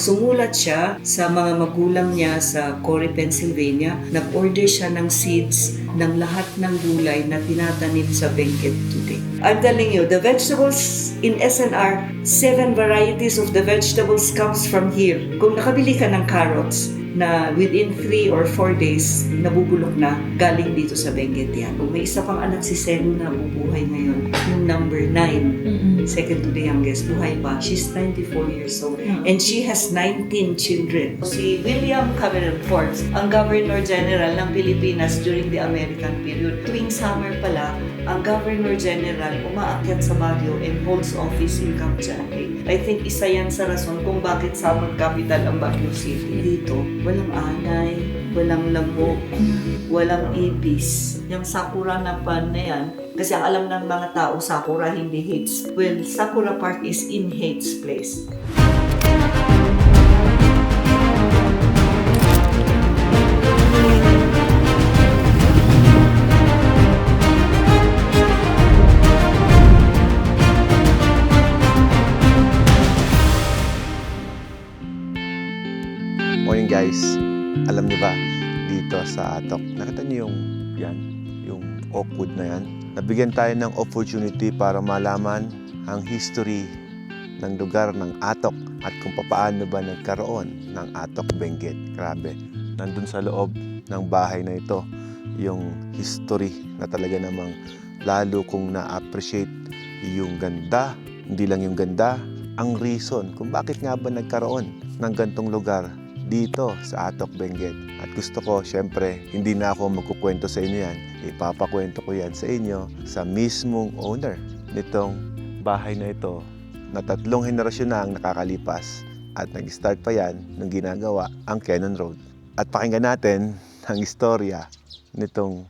Sumulat siya sa mga magulang niya sa Corey, Pennsylvania. Nag-order siya ng seeds ng lahat ng gulay na tinatanim sa Benguet today. I'm telling you, the vegetables in SNR, 7 varieties of the vegetables comes from here. Kung nakabili ka ng carrots, na within 3 or 4 days, nabubulok na, galing dito sa Benguet yan. May isa pang anak si Selu na bubuhay ngayon, yung number 9, second to the youngest, buhay pa. She's 94 years old. And she has 19 children. Si William Cameron Forbes, ang Governor General ng Pilipinas during the American period. Tuwing summer pala, ang Governor General umaakyat sa Baguio and holds office in Camp John. I think isa yan sa rason kung bakit summer capital ang Baguio City. Dito, walang anay, walang lamok, walang ipis. Yung sakura na pan na yan, kasi ang alam ng mga tao, sakura hindi hates. Well, Sakura Park is in Hates Place. Morning guys, alam niyo ba dito sa Atok, nakita niyo yung oak wood na yan? Nabigyan tayo ng opportunity para malaman ang history ng lugar ng Atok at kung paano ba nagkaroon ng Atok Benguet. Grabe, nandun sa loob ng bahay na ito yung history na talaga namang lalo kong na-appreciate yung ganda, hindi lang yung ganda, ang reason kung bakit nga ba nagkaroon ng gantong lugar dito sa Atok Benguet. At gusto ko, syempre, hindi na ako magkukwento sa inyo yan. Ipapakwento ko yan sa inyo sa mismong owner nitong bahay na ito na 3 henerasyon na ang nakakalipas at nag-start pa yan nung ginagawa ang Cannon Road. At pakinggan natin ang istorya nitong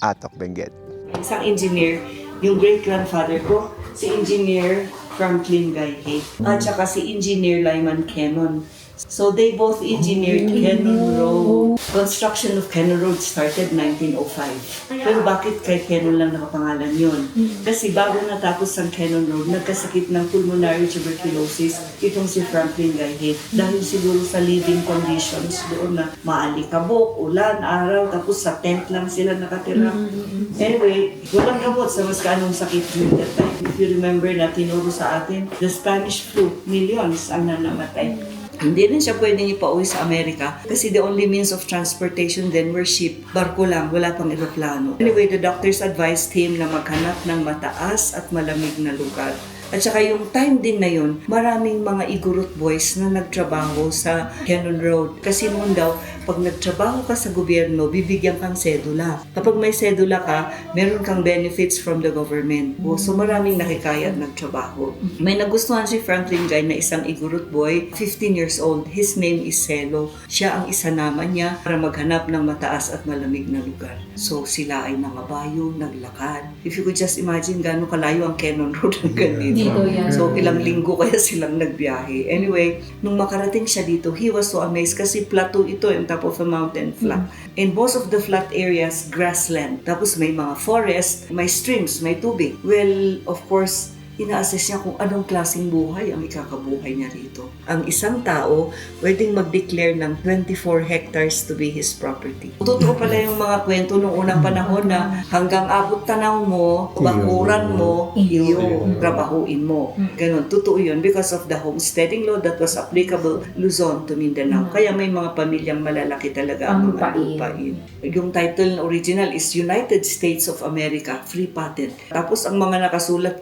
Atok Benguet. Isang engineer, yung great-grandfather ko, si Engineer Franklin Gayhe, at saka si Engineer Lyman Cannon. So they both engineered Cannon Road. Construction of Cannon Road started 1905. Pero bakit kay Cannon lang nakapangalan yun? Kasi bago natapos ang Cannon Road, nagkasakit ng pulmonary tuberculosis itong si Franklin Gayhe. Dahil siguro sa living conditions doon na maalikabok, ulan, araw, tapos sa tent lang sila nakatira. Anyway, walang gamot sa mas kaanong sakit during that time. If you remember na tinuro sa atin, the Spanish flu, millions ang nanamatay. Hindi rin siya pwedeng ipauwi sa Amerika kasi the only means of transportation then were ship. Barko lang, wala pang eroplano. Anyway, the doctors advised him na maghanap ng mataas at malamig na lugar. At saka yung time din na yun, maraming mga igurot boys na nagtrabaho sa Cannon Road. Kasi noon daw, pag nagtrabaho ka sa gobyerno, bibigyan kang sedula. Kapag may sedula ka, meron kang benefits from the government. So maraming nakikaya at nagtrabaho. May nagustuhan si Franklin Guy na isang igurot boy, 15 years old. His name is Selo. Siya ang isanama niya para maghanap ng mataas at malamig na lugar. So sila ay nangabayo, naglakad. If you could just imagine gano'ng kalayo ang Cannon Road hanggang dito. So ilang linggo kaya silang nagbiyahe. Anyway, nung makarating siya dito, he was so amazed kasi plateau ito on top of a mountain flat. And most of the flat areas, grassland. Tapos may mga forest, may streams, may tubig. Well, of course, ina-assess niya kung anong klaseng buhay ang ikakabuhay niya rito. Ang isang tao, pwedeng mag-declare ng 24 hectares to be his property. Totoo pala yung mga kwento noong unang panahon na hanggang abot tanaw mo, bakuran mo, iyo, trabahuin mo. Ganon, totoo yun because of the homesteading law that was applicable Luzon to Mindanao. Kaya may mga pamilyang malalaki talaga ang mga lupain. Yung title original is United States of America, Free Patent. Tapos ang mga nakasulat,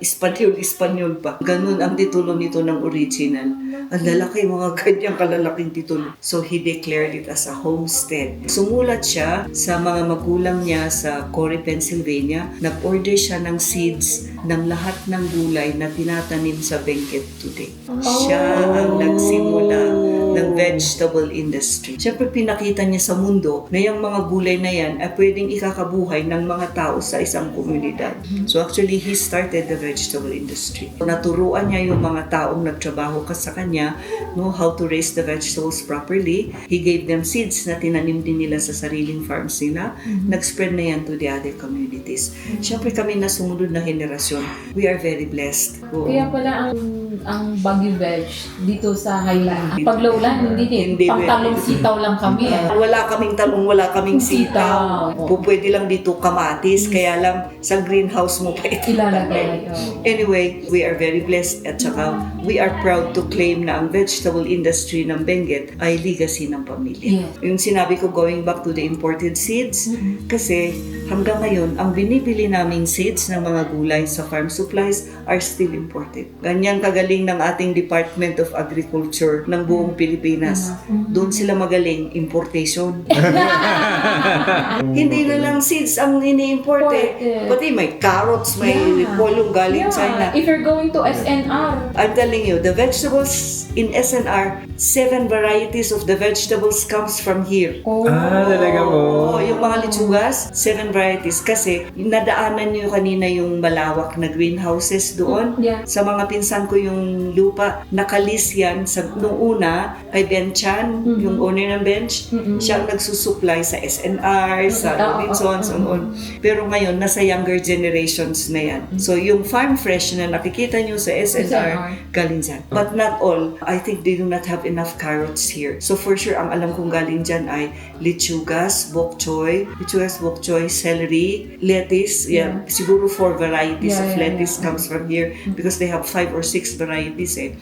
Espanyol pa. Ganun ang titulo nito ng original. Ang lalaki, mga ganyang kalalaking titulo. So he declared it as a homestead. Sumulat siya sa mga magulang niya sa Corey, Pennsylvania. Nag-order siya ng seeds ng lahat ng gulay na tinatanim sa Benguet today. Siya ang nagsimula ng vegetable industry. Siyempre pinakita niya sa mundo na yung mga gulay na yan ay pwedeng ikakabuhay ng mga tao sa isang komunidad. So actually, he started the vegetable industry. Naturuan niya yung mga taong nagtrabaho sa kanya how to raise the vegetables properly. He gave them seeds na tinanim din nila sa sariling farms nila. Nag-spread na yan to the other communities. Siyempre kami na sumunod na henerasyon, we are very blessed. Kaya pala ang ang Baguio Veg dito sa Highland. Pag lowland, hindi din. Hindi, Pang-talong pwede. sitaw lang kami. Wala kaming talong, wala kaming sitaw. Sitaw. Pwede lang dito kamatis, kaya lang sa greenhouse mo pa ito. Ilalagay. Anyway, we are very blessed at saka we are proud to claim na ang vegetable industry ng Benguet ay legacy ng pamilya. Yes. Yung sinabi ko going back to the imported seeds, kasi hanggang ngayon, ang binibili naming seeds ng mga gulay sa farm supplies are still imported. Ganyan kagaling ng ating Department of Agriculture ng buong Pilipinas. Doon sila magaling, importation. Hindi na lang seeds ang ini-import eh. Imported. Pati may carrots, may repolyo galing China. If you're going to SNR, I'm telling you, the vegetables in SNR, 7 varieties of the vegetables comes from here. Talaga po. Oh, yung mga lechugas, 7 varieties. Kasi nadaanan niyo kanina yung malawak na greenhouses doon. Yeah. Sa mga pinsan ko yung lupa, nakalis yan sa, nung una kay Ben Chan, yung owner ng bench. Siya ang nagsusupply sa SNR, sa Robinsons, and all. Pero ngayon, nasa younger generations na yan. So yung farm fresh na nakikita niyo sa SNR, galing dyan. But not all. I think they do not have enough carrots here. So for sure, ang alam kong galing dyan ay lechugas, bok choy, celery, lettuce. Yeah. Siguro 4 varieties of lettuce comes from here because they have 5 or 6 varieties eh.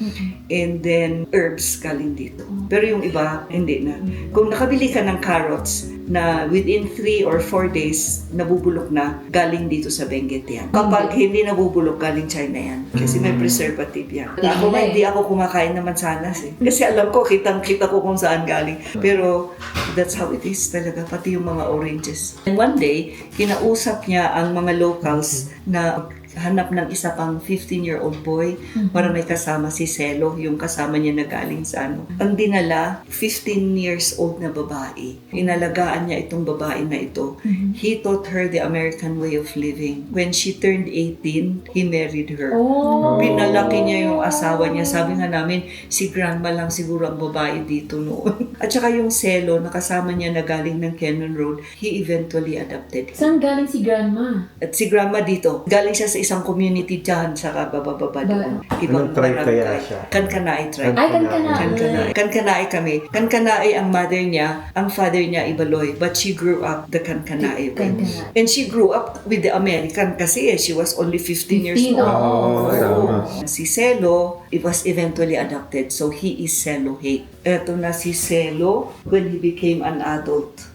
And then herbs galing dito. Pero yung iba, hindi na. Kung nakabili ka ng carrots na within 3 or 4 days nabubulok na, galing dito sa Benguet yan. Kapag hindi nabubulok, galing China yan. Kasi may preservative yan. Ako nga, hindi ako kumakain naman sanas eh. Kasi alam ko, kitang-kita ko kung saan galing. Pero that's how it is talaga, pati yung mga oranges. And one day, kinausap niya ang mga locals na hanap ng isa pang 15-year-old boy para may kasama si Celo, yung kasama niya na galing sa ano. Ang dinala, 15 years old na babae. Inalagaan niya itong babae na ito. He taught her the American way of living. When she turned 18, he married her. Pinalaki niya yung asawa niya. Sabi nga namin, si grandma lang siguro ang babae dito noon. At saka yung Celo, na kasama niya na galing ng Cannon Road, he eventually adopted. saan galing si grandma? At si grandma dito, galing siya sa isang community dyan sa kabababa doon. Anong tribe kaya siya? Kankanai tribe. Ay, Kankanai. Kankanai kami. Kankanai ang mother niya, ang father niya Ibaloy, but she grew up the Kankanai way. Kankanai. And she grew up with the American kasi she was only 15 years 15, old. oo. Tama. Si Celo, it was eventually adopted, so he is Celo Hate. Eto na si Celo when he became an adult.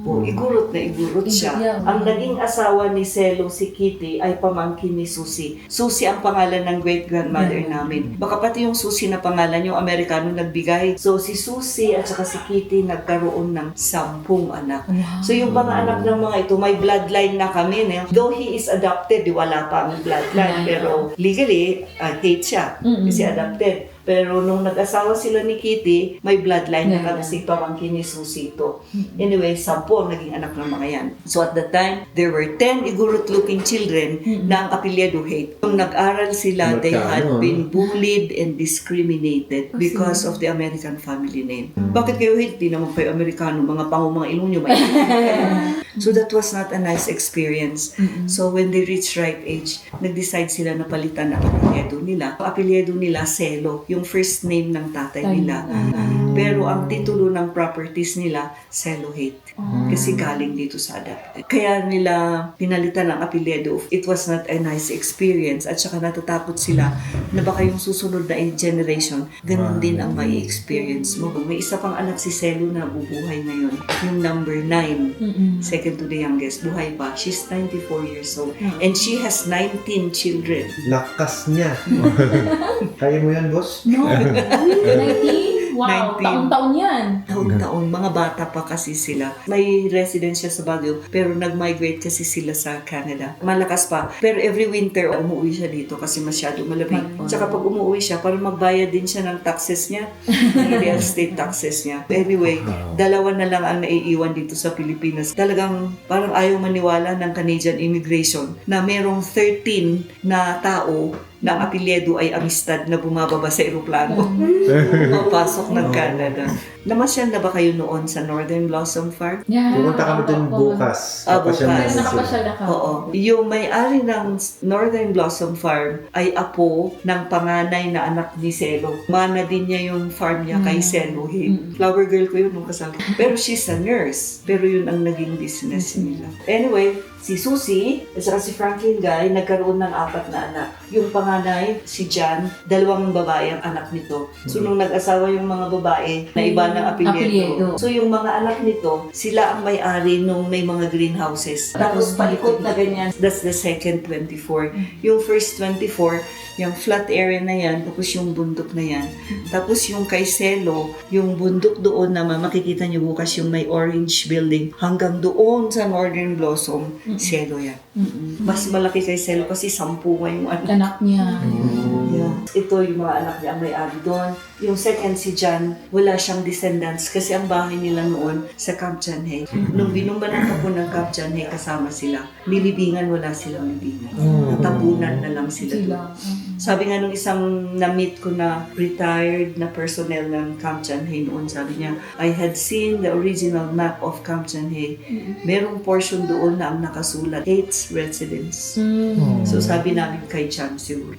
Igurot na igurot siya. Yeah. Ang naging asawa ni Celo, si Kitty, ay pamangkin ni Susie. Susie ang pangalan ng great-grandmother namin. Baka pati yung Susie na pangalan yung Amerikano nagbigay. So si Susie at saka si Kitty nagkaroon ng 10 anak. So yung mga anak ng mga ito, may bloodline na kami. Though he is adopted, wala pa ang bloodline. Pero legally, hate siya. Kasi adopted. Pero nung nag-asawa sila ni Kitty, may bloodline na kasi pamangkin ni Susie ito. Anyway, 10 naging anak ng mga yan. So at the time, there were 10 igurot-looking children na ang apelyido Hate. Nung nag-aral sila, they had been bullied and discriminated because of the American family name. Bakit kayo Hate? Di naman kayo Amerikano, mga mga ilunyo. So that was not a nice experience. So when they reached right age, nag-decide sila na palitan ang apelyido nila. Ang apelyido nila, Celo, yung first name ng tatay nila. Pero ang titulo ng properties nila, Celo Hate. Kasi galing dito sa adopted. Kaya nila pinalitan ang apelyido. It was not a nice experience. At saka natatakot sila na baka yung susunod na generation, ganun din ang may experience mo. May isa pang anak si Celo na bubuhay ngayon. Yung number 9. Second to the youngest. Buhay pa. She's 94 years old. And she has 19 children. Lakas niya. Kaya mo yan, boss? No. 19? Wow, 19. taon-taon yan. Taon-taon. Mga bata pa kasi sila. May residence siya sa Baguio, pero nag-migrate kasi sila sa Canada. Malakas pa. Pero every winter, umuwi siya dito kasi masyado malamig. Tsaka pag umuwi siya, parang magbayad din siya ng taxes niya. Ng real estate taxes niya. Anyway, 2 na lang ang naiiwan dito sa Pilipinas. Talagang parang ayaw maniwala ng Canadian immigration na merong 13 na tao na ang apelyido ay Amistad na bumababa sa eroplano. Papasok ng Canada. Namasyal na ba kayo noon sa Northern Blossom Farm? Yeah. Pupunta kami dun bukas. Bukas. Papasyal namin sila. Nakapasyal na ka. Oo. Yung may-ari ng Northern Blossom Farm ay apo ng panganay na anak ni Selo. Mana din niya yung farm niya kay Selo. Flower girl ko yun nung kasal. Pero she's a nurse. Pero yun ang naging business nila. Anyway, si Susie at saka si Franklin Guy nagkaroon ng 4 na anak. Yung panganay, si John, 2 babae ang anak nito. So nung nag-asawa yung mga babae, na iba ng apelyido. Apelyido. So yung mga anak nito, sila ang may-ari nung may mga greenhouses. Tapos palikot na ganyan. That's the second 24. Yung first 24, yung flat area na yan, tapos yung bundok na yan. Tapos yung kay Selo, yung bundok doon naman, makikita niyo bukas yung may orange building. Hanggang doon sa Northern Blossom, Selo yan. Mas malaki kay Selo kasi 10 ngayong Anak niya. Yeah. Ito yung mga anak niya ang may-ari doon. Yung second si John, wala siyang descendants kasi ang bahay nila noon sa Camp Janhay. Nung binumbanan ka po ng Camp Janhay, kasama sila. Nilibingan, wala silang libingan. Natabunan na lang sila doon. Sabi nga nung isang na-meet ko na retired na personnel ng Camp Janhay noon, sabi niya, I had seen the original map of Camp Janhay. Merong portion doon na ang nakasulat, Hates Residence. So sabi namin kay John siguro.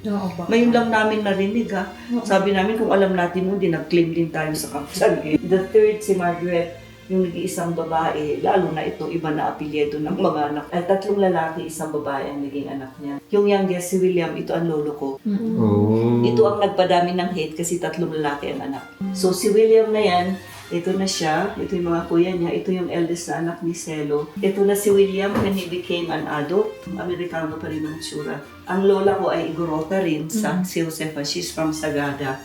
Ngayon lang namin narinig ha. Sabi namin kung alam natin mo, nag-claim din tayo sa Camp Janhay. The third si Margaret, yung nag-iisang babae, lalo na ito, iba na apelyido ng mga anak. At 3 lalaki, 1 babae ang naging anak niya. Yung youngest, si William, ito ang lolo ko. Ito ang nagpadami ng hate kasi 3 lalaki ang anak. So si William na yan, ito na siya, ito yung mga kuya niya, ito yung eldest na anak ni Selo. Ito na si William when he became an adult. Amerikano pa rin ang tsura. Ang lola ko ay Igorota rin, si Josefa, she's from Sagada.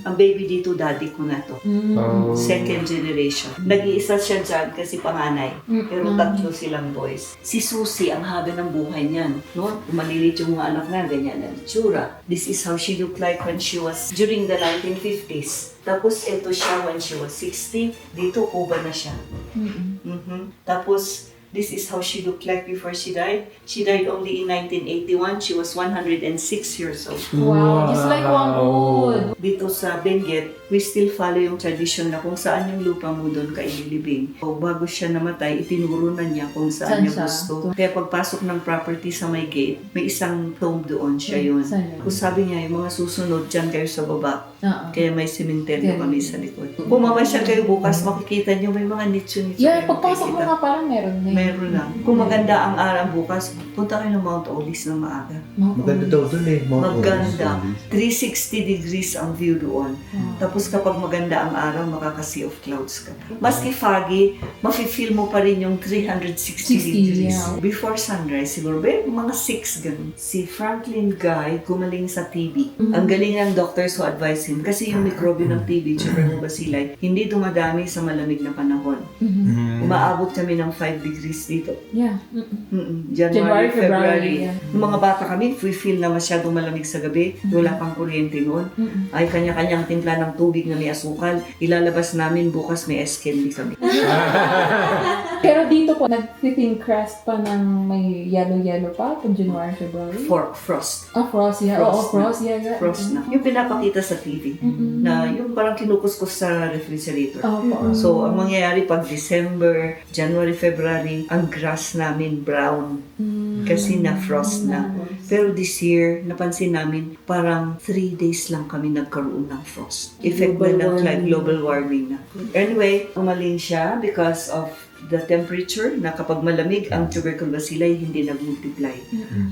Ang baby dito, daddy ko na to. Second generation. Nag-iisa siya dyan kasi panganay. Pero 3 silang boys. Si Susie, ang haba ng buhay niyan. No? Malilit yung mga anak na, ganyan ang tsura. This is how she looked like when she was during the 1950s. Tapos ito siya when she was 60. Dito, Cuba na siya. Tapos, this is how she looked like before she died. She died only in 1981. She was 106 years old. Wow, just like Wangwood. Dito sa Benguet, we still follow yung tradition na kung saan yung lupa mo doon ka ililibing. O bago siya namatay, itinuro na niya kung saan niya gusto. Kaya pagpasok ng property sa may gate, may isang tomb doon siya yun. Kung sabi niya, yung mga susunod dyan kayo sa baba. Kaya may sementeryo kami sa likod. Kung mamasyal kayo bukas, makikita niyo may mga nicho-nicho. Yeah, pagpasok mo nga parang meron na Meron lang. Kung maganda ang araw bukas, punta kayo ng Mount Olive ng maaga. Maganda daw dun eh. Mount Maganda. Olive. 360 degrees ang view doon. Tapos kapag maganda ang araw, makaka-sea of clouds ka. Maski foggy, mafe-feel mo pa rin yung 360 degrees. Yeah. Before sunrise, siguro mga 6 ganun. Si Franklin Guy, gumaling sa TB. Ang galing ng doctors who advise him kasi yung mikrobyo ng TB, Tuberculous, hindi dumadami sa malamig na panahon. Umaabot kami ng 5 degrees dito. Yeah. January, February. Yeah. Nung mga bata kami, we feel na masyadong malamig sa gabi. Wala pang kuryente noon. Ay kanya-kanyang timpla ng tubig na may asukal. Ilalabas namin bukas may ice candy kami. Pero dito po, nag-thin crust pa ng may yellow-yellow pa kung January, February. Frost. Frost, yeah. Frost, yeah. Frost na. Yung pinapakita sa TV. Na yung parang kinukuskus sa refrigerator. So, ang mangyayari pag December, January, February, ang grass namin brown. Kasi na-frost na. Pero this year, napansin namin, parang 3 days lang kami nagkaroon ng frost. Effect na ng global warming na. Anyway, umaling siya because of the temperature na kapag malamig ang tubercle bacilli hindi nag-multiply.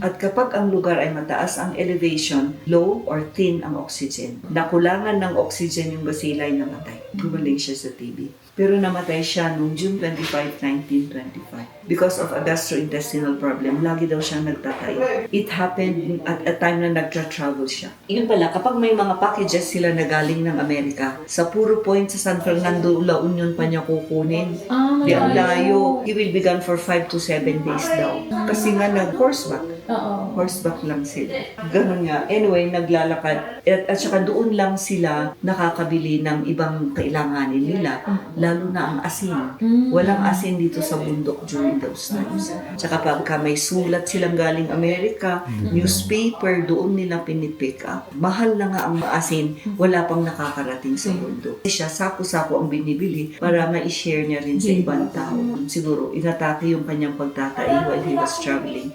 At kapag ang lugar ay mataas ang elevation, low or thin ang oxygen. Nakulangan ng oxygen yung bacilli namatay. Gumaling siya sa TB. Pero namatay siya noong June 25, 1925. Because of a gastrointestinal problem, lagi daw siyang nagtatay. It happened at a time na nagtra-travel siya. Yun pala, kapag may mga packages sila na galing ng Amerika, sa Puro Point sa San Fernando, La Union pa niya kukunin. Di ang layo. He will be gone for 5 to 7 days daw. Kasi nga nag-horseback. Oo. Horseback lang sila. Ganun nga. Anyway, naglalakad. At saka doon lang sila nakakabili ng ibang kailanganin nila, lalo na ang asin. Walang asin dito sa bundok during those times. Tsaka pagka may sulat silang galing Amerika, newspaper, doon nila pinipick up. Mahal na nga ang asin, wala pang nakakarating sa bundok. Siya, sako-sako ang binibili para ma-share niya rin sa ibang tao. Siguro, inatake yung kanyang pagtatai while he was traveling.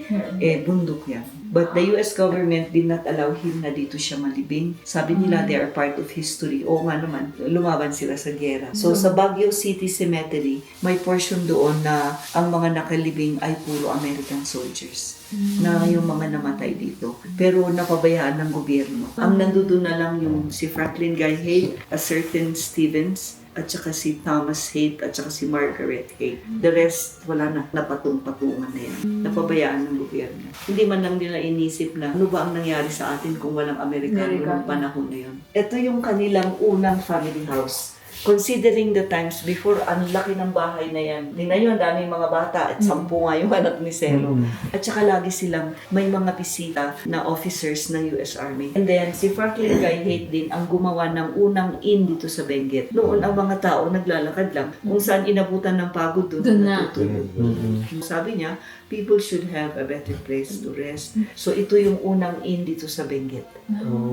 Bundok yan. But the US government did not allow him na dito siya malibing. Sabi nila they are part of history. Oo nga naman, lumaban sila sa giyera. So sa Baguio City Cemetery, may portion doon na ang mga nakalibing ay puro American soldiers. Na yung mga namatay dito. Pero napabayaan ng gobyerno. Ang nandoon na lang yung si Franklin Guy Haight, a certain Stevens, at saka si Thomas Haight, at saka si Margaret Haight. The rest, wala na, napatong-patungan na yan. Napabayaan ng gobyerno. Hindi man lang nila inisip na ano ba ang nangyari sa atin kung walang Amerikano noong panahon na yun. Ito yung kanilang unang family house. Considering the times before, ang laki ng bahay na yan. Tingnan nyo, ang daming mga bata at 10 nga yung anak ni Celo. At saka lagi silang may mga bisita na officers ng US Army. And then, si Franklin Guy Haight din ang gumawa ng unang inn dito sa Benguet. Noon, ang mga tao naglalakad lang. Kung saan inabutan ng pagod doon na. natutulog. Sabi niya, people should have a better place to rest. So, ito yung unang inn dito sa Benguet.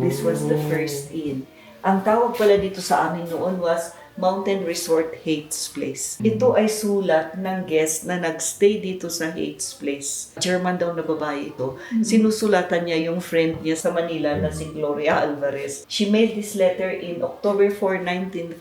This was the first inn. Ang tawag pala dito sa amin noon was Mountain Resort Haight's Place. Ito ay sulat ng guest na nagstay dito sa Haight's Place. German daw na babae ito. Sinusulatan niya yung friend niya sa Manila na si Gloria Alvarez. She mailed this letter in October 4,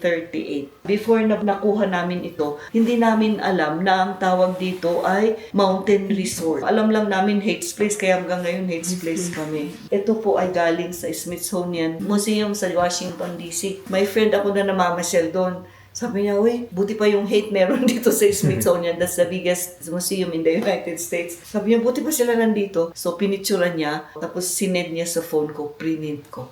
1938. Before na nakuha namin ito, hindi namin alam na ang tawag dito ay Mountain Resort. Alam lang namin Haight's Place, kaya hanggang ngayon Haight's Place kami. Ito po ay galing sa Smithsonian Museum sa Washington, D.C. May friend ako na namamasyal doon. Sabi niya, uy, buti pa yung Haight meron dito sa Smithsonian. That's the biggest museum in the United States. Sabi niya, buti pa sila nandito. So, pinicturan niya. Tapos, sinend niya sa phone ko, print ko.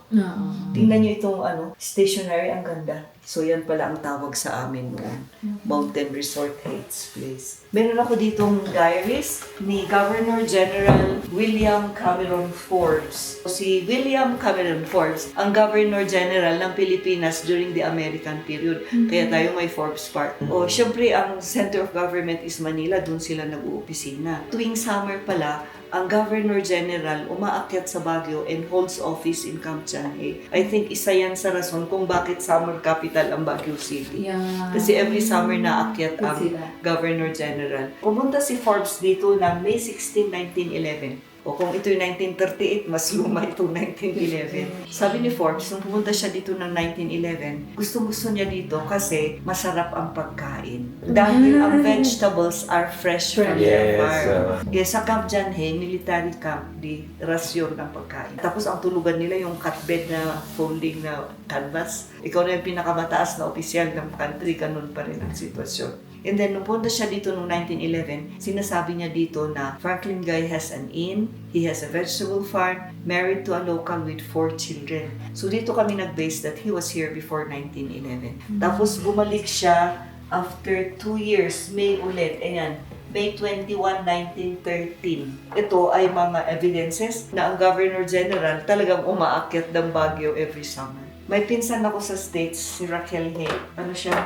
Tingnan niyo itong stationery, ang ganda. So, yan pala ang tawag sa amin noon. Mountain Resort Haight's Place. Meron ako ditong diaries ni Governor General William Cameron Forbes. Si William Cameron Forbes, ang Governor General ng Pilipinas during the American period. Kaya tayo may Forbes Park. Syempre, ang center of government is Manila. Doon sila nag-uupisina. Tuwing summer pala, ang Governor General umaakyat sa Baguio and holds office in Camp Janhay. I think isa yan sa rason kung bakit summer capital ang Baguio City. Yeah. Kasi every summer naakyat ang Governor General. Pumunta si Forbes dito ng May 16, 1911. O kung ito yung 1938, mas luma itong 1911. Sabi ni Forbes, nung pumunta siya dito ng 1911, gustong-gusto niya dito kasi masarap ang pagkain. Dahil ang vegetables are fresh from their farm. Kaya sa Camp Janhay, military camp, di rasyon ng pagkain. Tapos ang tulugan nila yung cut bed na folding na canvas. Ikaw na yung pinakamataas na opisyal ng country, ganun pa rin ang sitwasyon. And then, nung punta siya dito noong 1911, sinasabi niya dito na Franklin Guy has an inn, he has a vegetable farm, married to a local with 4 children. So, dito kami nag-base that he was here before 1911. Tapos, bumalik siya after 2 years, May ulit. Ayan, May 21, 1913. Ito ay mga evidences na ang Governor General talagang umaakyat ng Baguio every summer. May pinsan ako sa States, si Raquel Haight. Ano siya?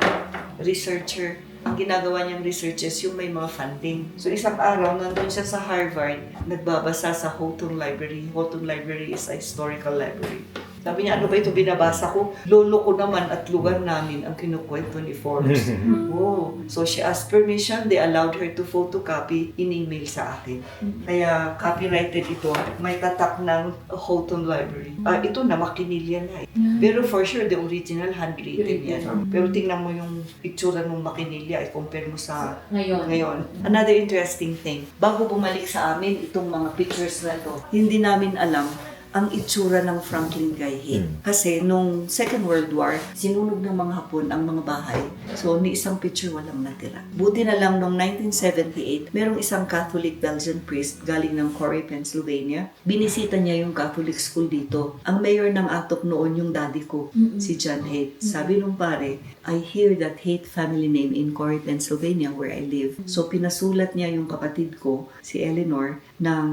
Researcher. Ang ginagawa niyang researches yung may mga funding. So isang araw, nandun siya sa Harvard, nagbabasa sa Houghton Library. Houghton Library is a historical library. Sabi niya, ano ba ito binabasa ko? Lolo ko naman at lugar namin ang kinukwento ni Forbes. Oh. So she asked permission, they allowed her to photocopy, in-email sa akin. Kaya copyrighted ito, may tatak ng Houghton Library. Ito na, makinilya na eh. Pero for sure, the original handwritten yan. Pero tingnan mo yung itsura ng makinilya, i-compare mo sa ngayon. Another interesting thing, bago bumalik sa amin itong mga pictures na to, hindi namin alam ang itsura ng Franklin Guy Haight. Kasi nung Second World War, sinunog ng mga Hapon ang mga bahay. So, ni isang picture walang natira. Buti na lang nung 1978, merong isang Catholic Belgian priest galing ng Corey, Pennsylvania. Binisita niya yung Catholic school dito. Ang mayor ng Atop noon yung daddy ko, si John Haight. Sabi nung pare, I hear that Haight family name in Corey, Pennsylvania, where I live. So pinasulat niya yung kapatid ko, si Eleanor, ng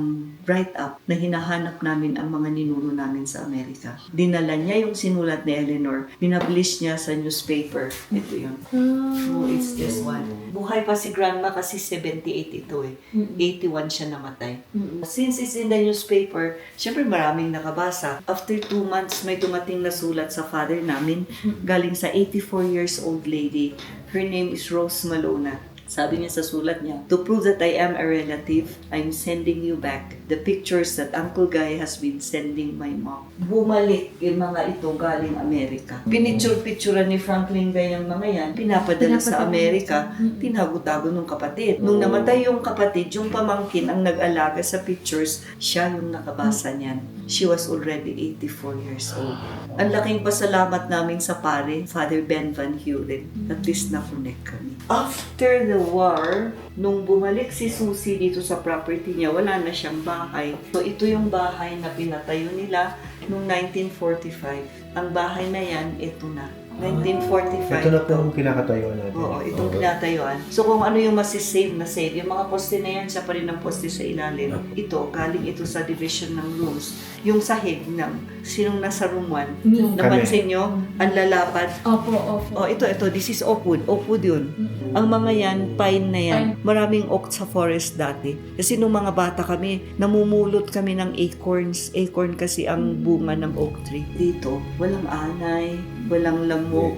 write-up na hinahanap namin ang mga ninuno namin sa Amerika. Dinala niya yung sinulat ni Eleanor, pinablish niya sa newspaper. Ito yun. So it's this one. Buhay pa si grandma kasi 78 ito eh. 81 siya namatay. Since it's in the newspaper, syempre maraming nakabasa. After 2 months, may tumating na sulat sa father namin, galing sa 84 years old lady. Her name is Rose Malona. Sabi niya sa sulat niya, to prove that I am a relative, I'm sending you back the pictures that Uncle Guy has been sending my mom. Bumalik yung mga ito galing Amerika. Pinicture-picturean ni Franklin Guy yung mga yan, pinapadala sa Amerika, tinago-tago ng kapatid. Nung namatay yung kapatid, yung pamangkin ang nag-alaga sa pictures, siya yung nakabasa niyan. She was already 84 years old. Ang laking pasalamat namin sa pare, Father Ben Van Huren. At least na-connect kami. After the war, nung bumalik si Susie dito sa property niya, wala na siyang bahay. So ito yung bahay na pinatayo nila noong 1945. Ang bahay na yan, ito na. 1945. Ito na po ang kinakatayuan natin. Oo, itong pinatayuan. So kung ano yung masisave na save, yung mga poste na yan, siya pa rin ang poste sa ilalim. Ito, galing ito sa division ng rooms. Yung sahig ng sinong nasa room 1. Napansin nyo, ang lalapad. Opo. Oh, ito, this is oakwood. Oakwood yun. Ang mga yan, pine na yan. Maraming oak sa forest dati. Kasi nung mga bata kami, namumulot kami ng acorns. Acorn kasi ang bunga ng oak tree. Dito, walang anay, walang lamok,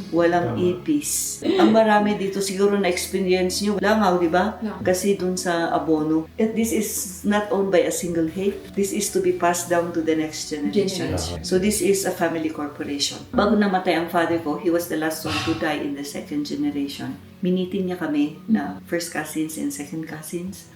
walang ipis. Ang marami dito, siguro na-experience nyo, langaw, di ba? Kasi dun sa abono. And this is not owned by a single Haight. This is to be passed down to the next generation. So this is a family corporation. Bago namatay ang father ko, he was the last one to die in the second generation. Minitin niya kami na first cousins and second cousins.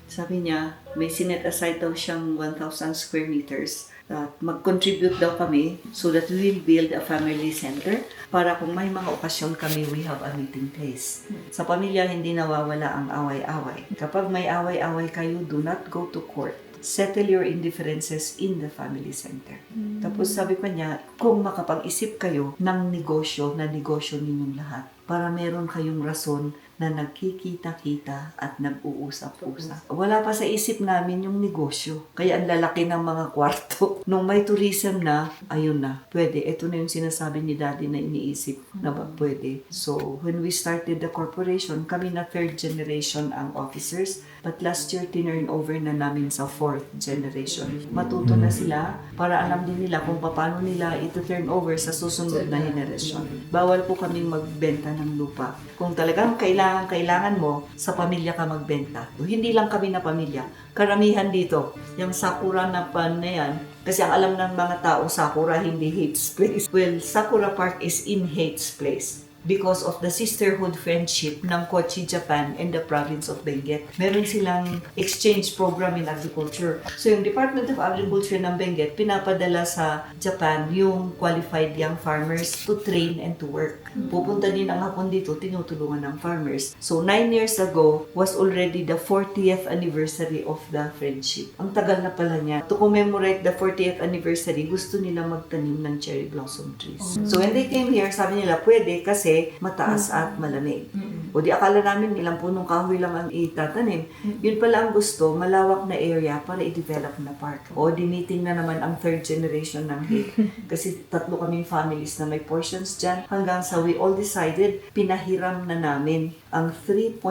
Sabi niya, may sinet aside daw siyang 1,000 square meters at mag-contribute daw kami so that we will build a family center para kung may mga okasyon kami, we have a meeting place. Sa pamilya, hindi nawawala ang away-away. Kapag may away-away kayo, do not go to court. Settle your indifferences in the family center. Tapos sabi pa niya, kung makapag-isip kayo ng negosyo na negosyo ninyong lahat, para meron kayong rason na nagkikita-kita at nag-uusap-usap. Wala pa sa isip namin yung negosyo. Kaya ang lalaki ng mga kwarto. Nung may tourism na, ayun na, pwede. Ito na yung sinasabi ni Daddy na iniisip na ba pwede. So, when we started the corporation, kami na third generation ang officers. But last year, tinurn over na namin sa fourth generation. Matuto na sila para alam din nila kung paano nila ito turn over sa susunod na henerasyon. Bawal po kaming magbenta ng lupa. Kung talagang kailangan mo, sa pamilya ka magbenta. O, hindi lang kami na pamilya. Karamihan dito, yung Sakura na pan na yan, kasi ang alam ng mga tao, Sakura hindi Haight's Place. Well, Sakura Park is in Haight's Place because of the sisterhood friendship ng Kochi, Japan and the province of Benguet. Meron silang exchange program in agriculture. So yung Department of Agriculture ng Benguet, pinapadala sa Japan yung qualified young farmers to train and to work. Pupunta din ang hapon dito, tinutulungan ng farmers. So 9 years ago was already the 40th anniversary of the friendship. Ang tagal na pala niya. To commemorate the 40th anniversary, gusto nila magtanim ng cherry blossom trees. So when they came here, sabi nila, pwede kasi mataas at malamig. O di akala namin ilang punong kahoy lang ang itatanim. Yun pala ang gusto, malawak na area para i-develop na park. O di meeting na naman ang third generation ng Haight. Kasi 3 kaming families na may portions dyan. Hanggang sa we all decided, pinahiram na namin ang 3.2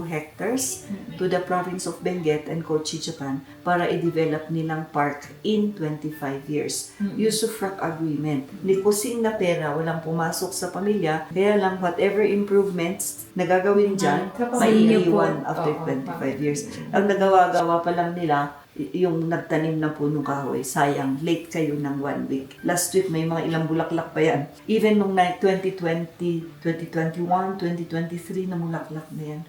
hectares to the province of Benguet and Kochi, Japan para i-develop nilang park in 25 years. Usufruct agreement. Likusing na pera, walang pumasok sa pamilya, kaya lang whatever improvements na gagawin dyan, may iiwan after 25 years. Ang nagawa-gawa pa lang nila, yung nagtanim ng punong kahoy, sayang, late kayo ng 1 week. Last week, may mga ilang bulaklak pa yan. Even nung 2020, 2021, 2023, na bulaklak na yan.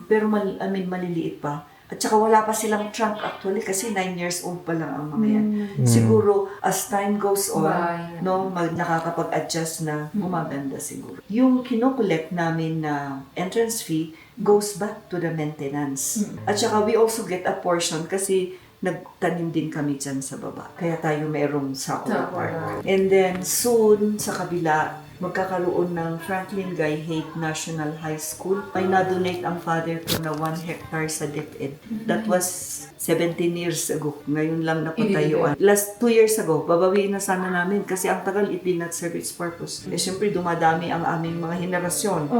Pero maliliit pa. At saka wala pa silang trunk actually kasi 9 years old pa lang ang mga yan. Siguro, as time goes on, nakakapag-adjust na gumaganda siguro. Yung kinokollect namin na entrance fee goes back to the maintenance. At saka we also get a portion kasi nagtanim din kami dyan sa baba. Kaya tayo merong Sakura Park. And then soon, sa kabila, magkakaroon ng Franklin Guy Hague National High School. May na-donate ang father ko na 1 hectare sa DepEd. That was 17 years ago. Ngayon lang napatayuan. Last 2 years ago, babawiin na sana namin kasi ang tagal it did not serve its purpose. Eh syempre dumadami ang aming mga henerasyon.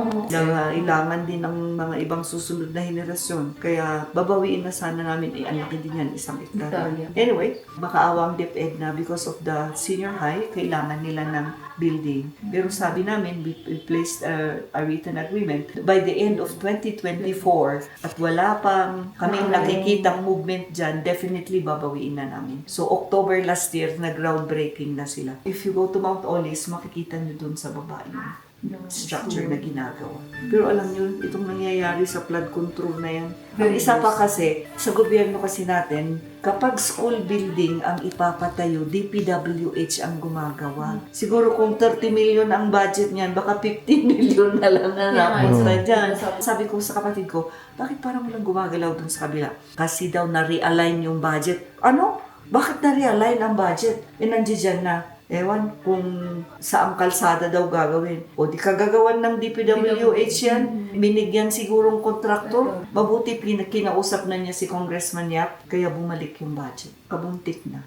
Ilangan din ng mga ibang susunod na henerasyon. Kaya babawiin na sana namin. Ang laki din yan, 1 hectare. Anyway, makaawa ang DepEd na because of the senior high, kailangan nila ng building. Pero sabi namin, we placed a written agreement. By the end of 2024, at wala pang kaming nakikitang movement dyan, definitely babawiin na namin. So, October last year, nag-groundbreaking na sila. If you go to Mount Olive, makikita nyo dun sa baba yung structure na ginagawa. Pero alam nyo, itong nangyayari sa flood control na yan. Ang isa pa kasi, sa gobyerno kasi natin, kapag school building ang ipapatayo, DPWH ang gumagawa. Siguro kung 30 million ang budget niyan, baka 15 million na lang na napunta dyan. Sabi ko sa kapatid ko, bakit parang walang gumagalaw dun sa kabila? Kasi daw na-realign yung budget. Ano? Bakit na-realign ang budget? Nandiyan na. Ewan kung saang kalsada daw gagawin. O di kagagawan ng DPWH yan. Binigyan sigurong kontraktor. Mabuti kinausap na niya si Congressman Yap, kaya bumalik yung budget. Kabuntik na.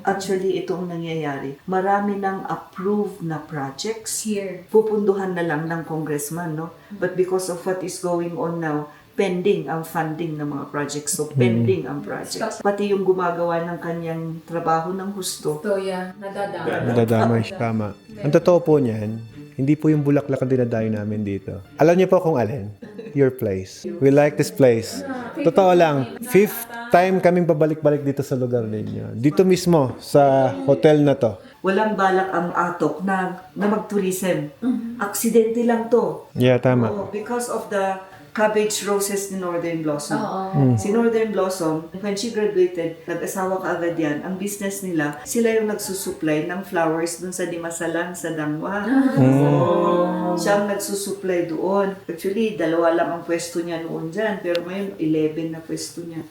Actually, ito ang nangyayari. Marami ng approved na projects. Pupunduhan na lang ng congressman, no? But because of what is going on now, pending ang funding ng mga projects. So, pending ang projects. Pati yung gumagawa ng kanyang trabaho ng husto. So, nadadama. Nadadamay siya. Tama. Ang totoo po niyan, hindi po yung Bulaklak ang dinadayo namin dito. Alam niyo po kung alin? Your place. We like this place. Totoo lang, 5th time kaming babalik-balik dito sa lugar ninyo. Dito mismo, sa hotel na to. Walang balak ang Atok na mag-tourism. Aksidente lang to. Yeah, tama. Because of the cabbage roses ni Northern Blossom. Si Northern Blossom, when she graduated, nag-asawa kaagad yan. Ang business nila, sila yung nagsusupply ng flowers dun sa Dimasalan, sa Dangwa. Siya ang nagsusupply doon. Actually, 2 lang ang pwesto niya noon dyan. Pero ngayon, 11 na pwesto niya.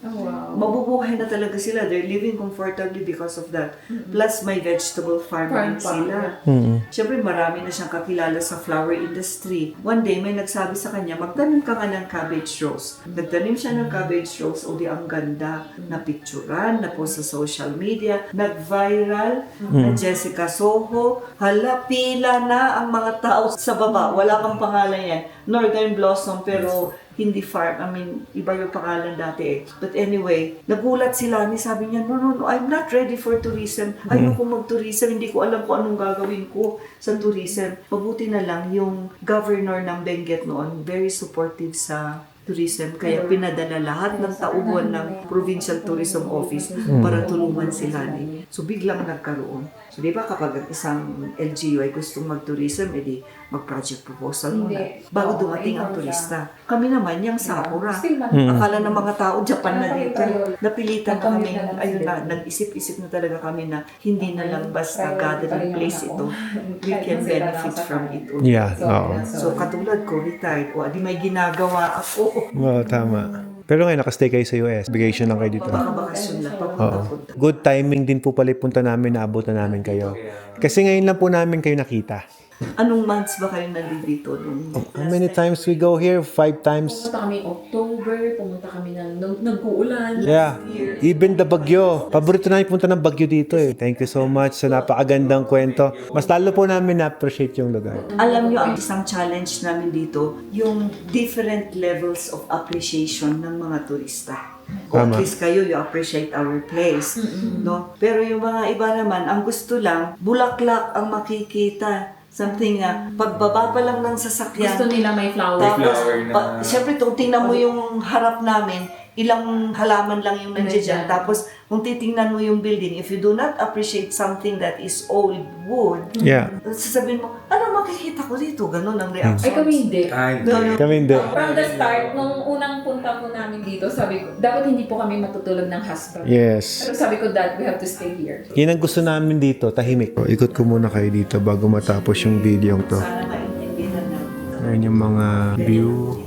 Mabubuhay na talaga sila. They're living comfortably because of that. Plus, may vegetable farming sila. Siyempre, marami na siyang kakilala sa flower industry. One day, may nagsabi sa kanya, magtanim ka nga ng cabbage rose. Nagtanim siya ng cabbage rose, o di ang ganda na picturean, na po sa social media, nag-viral, na Jessica Soho, hala, pila na ang mga tao sa baba. Wala pang pangalan yan. Northern Blossom, pero hindi farm. I mean, iba yung pangalan dati eh. But anyway, nagulat sila. Sabi niya, no, I'm not ready for tourism. Ayoko mag-tourism. Hindi ko alam kung anong gagawin ko sa tourism. Mabuti na lang yung governor ng Benguet noon, very supportive sa tourism. Kaya pinadala lahat ng tauhan ng Provincial Tourism Office para tulungan sila. So, biglang nagkaroon. So, di ba kapag ang isang LGU ay gustong mag-tourism, edi mag-project proposal muna. Bago dumating ang turista. Kami naman, yung Sakura. Akala ng mga tao, Japan na dito. Napilitan na kami, ayun na, nag-isip-isip na talaga kami na hindi na lang basta gathering place ito. We can benefit from it. Yeah, oo. So, katulad ko, retired. O, di may ginagawa ako. Oo, tama. Pero ngayon, nakastay kayo sa US. Vacation lang kayo dito. Bakasyon lang, Oo. papunta-punta. Good timing din po pala yung punta namin, naabot na namin kayo. Kasi ngayon lang po namin kayo nakita. Anong months ba kayo nandito? How many times we go here? 5 times? Pumunta kami October, pumunta kami nag-uulan. Yeah. Even the Bagyo. Paborito namin punta ng Bagyo dito eh. Thank you so much sa napakagandang kwento. Mas lalo po namin na-appreciate yung lugar. Alam nyo, ang isang challenge namin dito, yung different levels of appreciation ng mga turista. Kung at least kayo, you appreciate our place. No? Pero yung mga iba naman, ang gusto lang, bulaklak ang makikita. Something pagbaba pa lang ng sasakyan. Gusto nila may flower. Tapos, siyempre, kung tingnan mo yung harap namin, ilang halaman lang yung nandiyan. Tapos, kung titingnan mo yung building, if you do not appreciate something that is old wood, sasabihin mo, ano makikita ko dito? Ganon ang reaction. Ay, kami hindi. Kami hindi. From the start, nung unang punta po namin dito, sabi ko, dapat hindi po kami matutulog ng husband. Yes. Pero sabi ko, Dad, we have to stay here. Yan ang gusto namin dito, tahimik. Ikot ko muna kayo dito bago matapos yung video to. Sana maintindihan na. Ayan yung mga view.